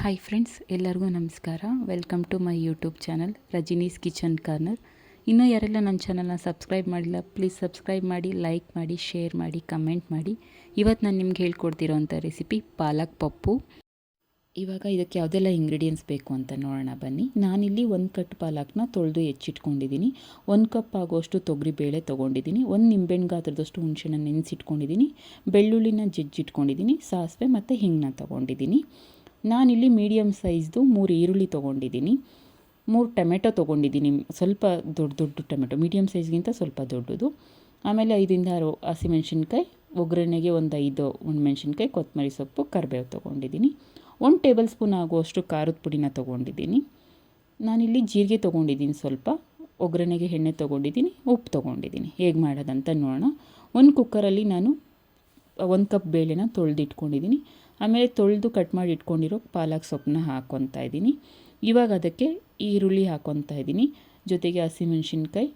Hi friends, ಎಲ್ಲರಿಗೂ ನಮಸ್ಕಾರ. Welcome to my YouTube channel Rajini's kitchen corner. ಇನ್ನೂ ಯಾರೆಲ್ಲ ನನ್ನ ಚಾನಲ್ನ ಸಬ್ಸ್ಕ್ರೈಬ್ ಮಾಡಿಲ್ಲ, ಪ್ಲೀಸ್ ಸಬ್ಸ್ಕ್ರೈಬ್ ಮಾಡಿ, ಲೈಕ್ ಮಾಡಿ, ಶೇರ್ ಮಾಡಿ, ಕಮೆಂಟ್ ಮಾಡಿ. ಇವತ್ತು ನಾನು ನಿಮ್ಗೆ ಹೇಳ್ಕೊಡ್ತಿರೋಂಥ ರೆಸಿಪಿ ಪಾಲಕ್ ಪಪ್ಪು. ಇವಾಗ ಇದಕ್ಕೆ ಯಾವುದೆಲ್ಲ ಇಂಗ್ರೀಡಿಯೆಂಟ್ಸ್ ಬೇಕು ಅಂತ ನೋಡೋಣ ಬನ್ನಿ. ನಾನಿಲ್ಲಿ 1 ಕಟ್ ಪಾಲಕ್ನ ತೊಳೆದು ಹೆಚ್ಚಿಟ್ಕೊಂಡಿದ್ದೀನಿ. 1 ಕಪ್ ಆಗೋಷ್ಟು ತೊಗರಿಬೇಳೆ ತೊಗೊಂಡಿದ್ದೀನಿ. 1 ನಿಂಬೆಹಣ್ಣು ಗಾತ್ರದಷ್ಟು ಹುಣಸೆನ ನೆನೆಸಿಟ್ಕೊಂಡಿದ್ದೀನಿ. ಬೆಳ್ಳುಳ್ಳಿನ ಜಜ್ಜಿಟ್ಕೊಂಡಿದ್ದೀನಿ. ಸಾಸಿವೆ ಮತ್ತು ಹಿಂಗನ್ನ ತೊಗೊಂಡಿದ್ದೀನಿ. ನಾನಿಲ್ಲಿ ಮೀಡಿಯಮ್ ಸೈಜ್ದು 3 ಈರುಳ್ಳಿ ತೊಗೊಂಡಿದ್ದೀನಿ. 3 ಟೊಮೆಟೊ ತೊಗೊಂಡಿದ್ದೀನಿ. ಸ್ವಲ್ಪ ದೊಡ್ಡ ಟೊಮೆಟೊ, ಮೀಡಿಯಮ್ ಸೈಜ್ಗಿಂತ ಸ್ವಲ್ಪ ದೊಡ್ಡದು. ಆಮೇಲೆ 5ರಿಂದ 6 ಹಸಿಮೆಣ್ಸಿನ್ಕಾಯಿ, ಒಗ್ಗರಣೆಗೆ ಒಂದು 5 ಒಣಮೆಣ್ಸಿನ್ಕಾಯಿ, ಕೊತ್ತಂಬರಿ ಸೊಪ್ಪು, ಕರಿಬೇವು ತೊಗೊಂಡಿದ್ದೀನಿ. 1 ಟೇಬಲ್ ಸ್ಪೂನ್ ಆಗುವಷ್ಟು ಖಾರದ ಪುಡಿನ ತೊಗೊಂಡಿದ್ದೀನಿ. ನಾನಿಲ್ಲಿ ಜೀರಿಗೆ ತೊಗೊಂಡಿದ್ದೀನಿ, ಸ್ವಲ್ಪ ಒಗ್ಗರಣೆಗೆ ಎಣ್ಣೆ ತೊಗೊಂಡಿದ್ದೀನಿ, ಉಪ್ಪು ತೊಗೊಂಡಿದ್ದೀನಿ. ಹೇಗೆ ಮಾಡೋದಂತ ನೋಡೋಣ. 1 ಕುಕ್ಕರಲ್ಲಿ ನಾನು 1 ಕಪ್ ಬೇಳೆನ ತೊಳೆದಿಟ್ಕೊಂಡಿದ್ದೀನಿ. ಆಮೇಲೆ ತೊಳೆದು ಕಟ್ ಮಾಡಿ ಇಟ್ಕೊಂಡಿರೋ ಪಾಲಕ್ ಸೊಪ್ಪನ್ನ ಹಾಕ್ಕೊತಾ ಇದ್ದೀನಿ. ಇವಾಗ ಅದಕ್ಕೆ ಈರುಳ್ಳಿ ಹಾಕ್ಕೊತಾ ಇದ್ದೀನಿ, ಜೊತೆಗೆ ಹಸಿಮೆಣ್ಸಿನ್ಕಾಯಿ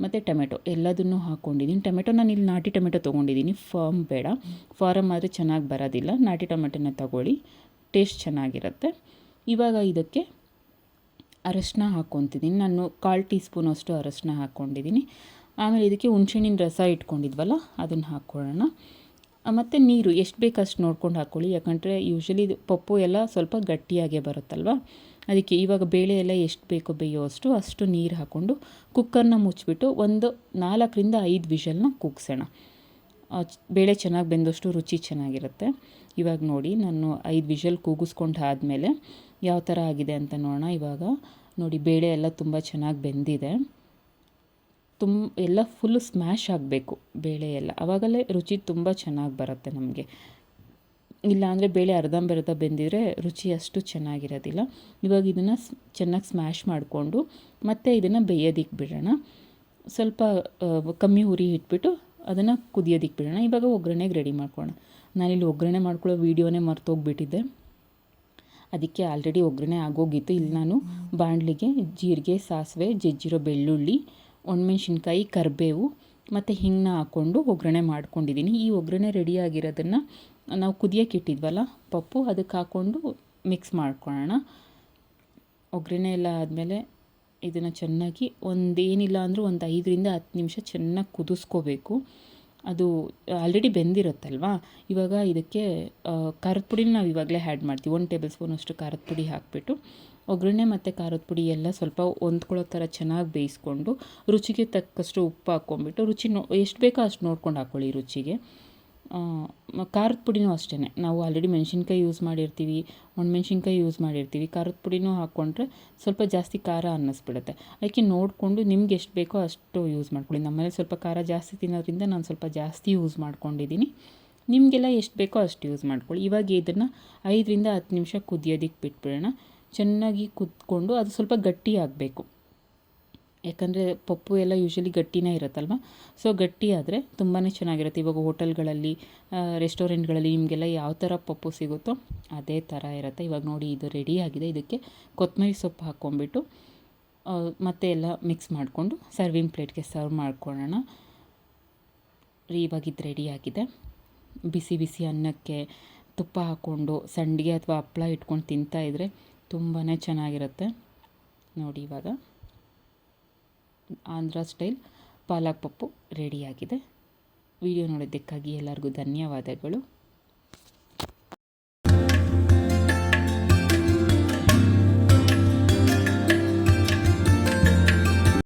ಮತ್ತು ಟೊಮೆಟೊ ಎಲ್ಲದನ್ನೂ ಹಾಕ್ಕೊಂಡಿದ್ದೀನಿ. ಟೊಮೆಟೊ ನಾನು ಇಲ್ಲಿ ನಾಟಿ ಟೊಮೆಟೊ ತೊಗೊಂಡಿದ್ದೀನಿ, ಫಾರ್ಮ್ ಬೇಡ. ಫಾರಮ್ ಆದರೆ ಚೆನ್ನಾಗಿ ಬರೋದಿಲ್ಲ. ನಾಟಿ ಟೊಮೆಟೊನ ತಗೊಳ್ಳಿ, ಟೇಸ್ಟ್ ಚೆನ್ನಾಗಿರುತ್ತೆ. ಇವಾಗ ಇದಕ್ಕೆ ಅರಶಿನ ಹಾಕ್ಕೊತಿದ್ದೀನಿ. ನಾನು 1/4 ಟೀ ಸ್ಪೂನ್ ಅಷ್ಟು ಅರಶಿನ ಹಾಕ್ಕೊಂಡಿದ್ದೀನಿ. ಆಮೇಲೆ ಇದಕ್ಕೆ ಹುಣಸೆಹಣ್ಣಿನ ರಸ ಇಟ್ಕೊಂಡಿದ್ವಲ್ಲ ಅದನ್ನು ಹಾಕ್ಕೊಳ್ಳೋಣ. ಮತ್ತು ನೀರು ಎಷ್ಟು ಬೇಕು ಅಷ್ಟು ನೋಡ್ಕೊಂಡು ಹಾಕ್ಕೊಳ್ಳಿ, ಯಾಕಂದರೆ ಯೂಶ್ವಲಿ ಪಪ್ಪು ಎಲ್ಲ ಸ್ವಲ್ಪ ಗಟ್ಟಿಯಾಗೇ ಬರುತ್ತಲ್ವ. ಅದಕ್ಕೆ ಇವಾಗ ಬೇಳೆ ಎಲ್ಲ ಎಷ್ಟು ಬೇಕೋ ಬೇಯೋಷ್ಟು ಅಷ್ಟು ನೀರು ಹಾಕ್ಕೊಂಡು ಕುಕ್ಕರ್ನ ಮುಚ್ಚಿಬಿಟ್ಟು ಒಂದು 4ರಿಂದ 5 ವಿಷಲ್ನ ಕೂಗ್ಸೋಣ. ಬೇಳೆ ಚೆನ್ನಾಗಿ ಬೆಂದಷ್ಟು ರುಚಿ ಚೆನ್ನಾಗಿರುತ್ತೆ. ಇವಾಗ ನೋಡಿ, ನಾನು 5 ವಿಷಲ್ ಕೂಗಿಸ್ಕೊಂಡು ಆದಮೇಲೆ ಯಾವ ಥರ ಆಗಿದೆ ಅಂತ ನೋಡೋಣ. ಇವಾಗ ನೋಡಿ, ಬೇಳೆ ಎಲ್ಲ ತುಂಬ ಚೆನ್ನಾಗಿ ಬೆಂದಿದೆ. ಎಲ್ಲ ಫುಲ್ಲು ಸ್ಮ್ಯಾಶ್ ಆಗಬೇಕು ಬೇಳೆ ಎಲ್ಲ, ಆವಾಗಲೇ ರುಚಿ ತುಂಬ ಚೆನ್ನಾಗಿ ಬರುತ್ತೆ ನಮಗೆ. ಇಲ್ಲಾಂದರೆ ಬೇಳೆ ಅರ್ಧಂಬರ್ಧ ಬೆಂದಿದ್ರೆ ರುಚಿ ಅಷ್ಟು ಚೆನ್ನಾಗಿರೋದಿಲ್ಲ. ಇವಾಗ ಇದನ್ನು ಚೆನ್ನಾಗಿ ಸ್ಮ್ಯಾಶ್ ಮಾಡಿಕೊಂಡು ಮತ್ತೆ ಇದನ್ನು ಬೇಯೋದಕ್ಕೆ ಬಿಡೋಣ. ಸ್ವಲ್ಪ ಕಮ್ಮಿ ಉರಿ ಇಟ್ಬಿಟ್ಟು ಅದನ್ನು ಕುದಿಯೋದಕ್ಕೆ ಬಿಡೋಣ. ಇವಾಗ ಒಗ್ಗರಣೆಗೆ ರೆಡಿ ಮಾಡ್ಕೊಳ್ಳೋಣ. ನಾನಿಲ್ಲಿ ಒಗ್ಗರಣೆ ಮಾಡ್ಕೊಳ್ಳೋ ವೀಡಿಯೋನೇ ಮರ್ತೋಗ್ಬಿಟ್ಟಿದ್ದೆ, ಅದಕ್ಕೆ ಆಲ್ರೆಡಿ ಒಗ್ಗರಣೆ ಆಗೋಗಿತ್ತು. ಇಲ್ಲಿ ನಾನು ಬಾಣಲಿಗೆ ಜೀರಿಗೆ, ಸಾಸಿವೆ, ಜಜ್ಜಿರೋ ಬೆಳ್ಳುಳ್ಳಿ, ಒಣಮೆಣ್ಸಿನ್ಕಾಯಿ, ಕರಿಬೇವು ಮತ್ತು ಹಿಂಗನ್ನ ಹಾಕ್ಕೊಂಡು ಒಗ್ಗರಣೆ ಮಾಡ್ಕೊಂಡಿದ್ದೀನಿ. ಈ ಒಗ್ಗರಣೆ ರೆಡಿಯಾಗಿರೋದನ್ನು ನಾವು ಕುದಿಯೋಕೆ ಇಟ್ಟಿದ್ವಲ್ಲ ಪಪ್ಪು, ಅದಕ್ಕೆ ಹಾಕ್ಕೊಂಡು ಮಿಕ್ಸ್ ಮಾಡ್ಕೊಳ್ಳೋಣ. ಒಗ್ಗರಣೆ ಎಲ್ಲ ಆದಮೇಲೆ ಇದನ್ನು ಚೆನ್ನಾಗಿ ಏನಿಲ್ಲ ಅಂದರೂ ಒಂದು 5ರಿಂದ 10 ನಿಮಿಷ ಚೆನ್ನಾಗಿ ಕುದಿಸ್ಕೋಬೇಕು. ಅದು ಆಲ್ರೆಡಿ ಬೆಂದಿರುತ್ತಲ್ವ. ಇವಾಗ ಇದಕ್ಕೆ ಖಾರದ ಪುಡಿನ ನಾವು ಇವಾಗಲೇ ಆ್ಯಡ್ ಮಾಡ್ತೀವಿ. 1 ಟೇಬಲ್ ಸ್ಪೂನ್ ಅಷ್ಟು ಖಾರದ ಪುಡಿ ಹಾಕಿಬಿಟ್ಟು ಒಗ್ಗರಣೆ ಮತ್ತು ಖಾರದ ಪುಡಿ ಎಲ್ಲ ಸ್ವಲ್ಪ ಹೊಂದ್ಕೊಳ್ಳೋ ಥರ ಚೆನ್ನಾಗಿ ಬೇಯಿಸ್ಕೊಂಡು ರುಚಿಗೆ ತಕ್ಕಷ್ಟು ಉಪ್ಪು ಹಾಕ್ಕೊಂಬಿಟ್ಟು ರುಚಿ ಎಷ್ಟು ಬೇಕೋ ಅಷ್ಟು ನೋಡ್ಕೊಂಡು ಹಾಕ್ಕೊಳ್ಳಿ ರುಚಿಗೆ. ಖಾರದ ಪುಡಿನೂ ಅಷ್ಟೇ, ನಾವು ಆಲ್ರೆಡಿ ಮೆಣಸಿನ್ಕಾಯಿ ಯೂಸ್ ಮಾಡಿರ್ತೀವಿ, ಒಣಮೆಣ್ಸಿನ್ಕಾಯಿ ಯೂಸ್ ಮಾಡಿರ್ತೀವಿ. ಖಾರದ ಪುಡಿನೂ ಹಾಕ್ಕೊಂಡ್ರೆ ಸ್ವಲ್ಪ ಜಾಸ್ತಿ ಖಾರ ಅನ್ನಿಸ್ಬಿಡುತ್ತೆ. ಅದಕ್ಕೆ ನೋಡಿಕೊಂಡು ನಿಮ್ಗೆ ಎಷ್ಟು ಬೇಕೋ ಅಷ್ಟು ಯೂಸ್ ಮಾಡ್ಕೊಳ್ಳಿ. ನಮ್ಮಲ್ಲಿ ಸ್ವಲ್ಪ ಖಾರ ಜಾಸ್ತಿ ತಿನ್ನೋದ್ರಿಂದ ನಾನು ಸ್ವಲ್ಪ ಜಾಸ್ತಿ ಯೂಸ್ ಮಾಡ್ಕೊಂಡಿದ್ದೀನಿ. ನಿಮಗೆಲ್ಲ ಎಷ್ಟು ಬೇಕೋ ಅಷ್ಟು ಯೂಸ್ ಮಾಡ್ಕೊಳ್ಳಿ. ಇವಾಗ ಇದನ್ನು 5ರಿಂದ 10 ನಿಮಿಷ ಕುದಿಯೋದಕ್ಕೆ ಬಿಟ್ಬಿಡೋಣ. ಚೆನ್ನಾಗಿ ಕುದ್ಕೊಂಡು ಅದು ಸ್ವಲ್ಪ ಗಟ್ಟಿ ಆಗಬೇಕು, ಯಾಕಂದರೆ ಪಪ್ಪು ಎಲ್ಲ ಯೂಶ್ವಲಿ ಗಟ್ಟಿನೇ ಇರುತ್ತಲ್ವ. ಸೊ ಗಟ್ಟಿ ಆದರೆ ತುಂಬಾ ಚೆನ್ನಾಗಿರುತ್ತೆ. ಇವಾಗ ಹೋಟೆಲ್ಗಳಲ್ಲಿ, ರೆಸ್ಟೋರೆಂಟ್ಗಳಲ್ಲಿ ನಿಮಗೆಲ್ಲ ಯಾವ ಥರ ಪಪ್ಪು ಸಿಗುತ್ತೋ ಅದೇ ಥರ ಇರುತ್ತೆ. ಇವಾಗ ನೋಡಿ, ಇದು ರೆಡಿ ಆಗಿದೆ. ಇದಕ್ಕೆ ಕೊತ್ತಂಬರಿ ಸೊಪ್ಪು ಹಾಕ್ಕೊಂಬಿಟ್ಟು ಮತ್ತೆ ಎಲ್ಲ ಮಿಕ್ಸ್ ಮಾಡಿಕೊಂಡು ಸರ್ವಿಂಗ್ ಪ್ಲೇಟ್ಗೆ ಸರ್ವ್ ಮಾಡ್ಕೊಳ್ಳೋಣ. ಇವಾಗ ಇದು ರೆಡಿಯಾಗಿದೆ. ಬಿಸಿ ಬಿಸಿ ಅನ್ನಕ್ಕೆ ತುಪ್ಪ ಹಾಕ್ಕೊಂಡು ಸಂಡಿಗೆ ಅಥವಾ ಹಪ್ಪಳ ಇಟ್ಕೊಂಡು ತಿಂತಾಯಿದ್ರೆ ತುಂಬಾ ಚೆನ್ನಾಗಿರುತ್ತೆ. ನೋಡಿ, ಇವಾಗ ಆಂಧ್ರ ಸ್ಟೈಲ್ ಪಾಲಕ್ ಪಪ್ಪು ರೆಡಿಯಾಗಿದೆ. ವಿಡಿಯೋ ನೋಡೋದಕ್ಕಾಗಿ ಎಲ್ಲರಿಗೂ ಧನ್ಯವಾದಗಳು.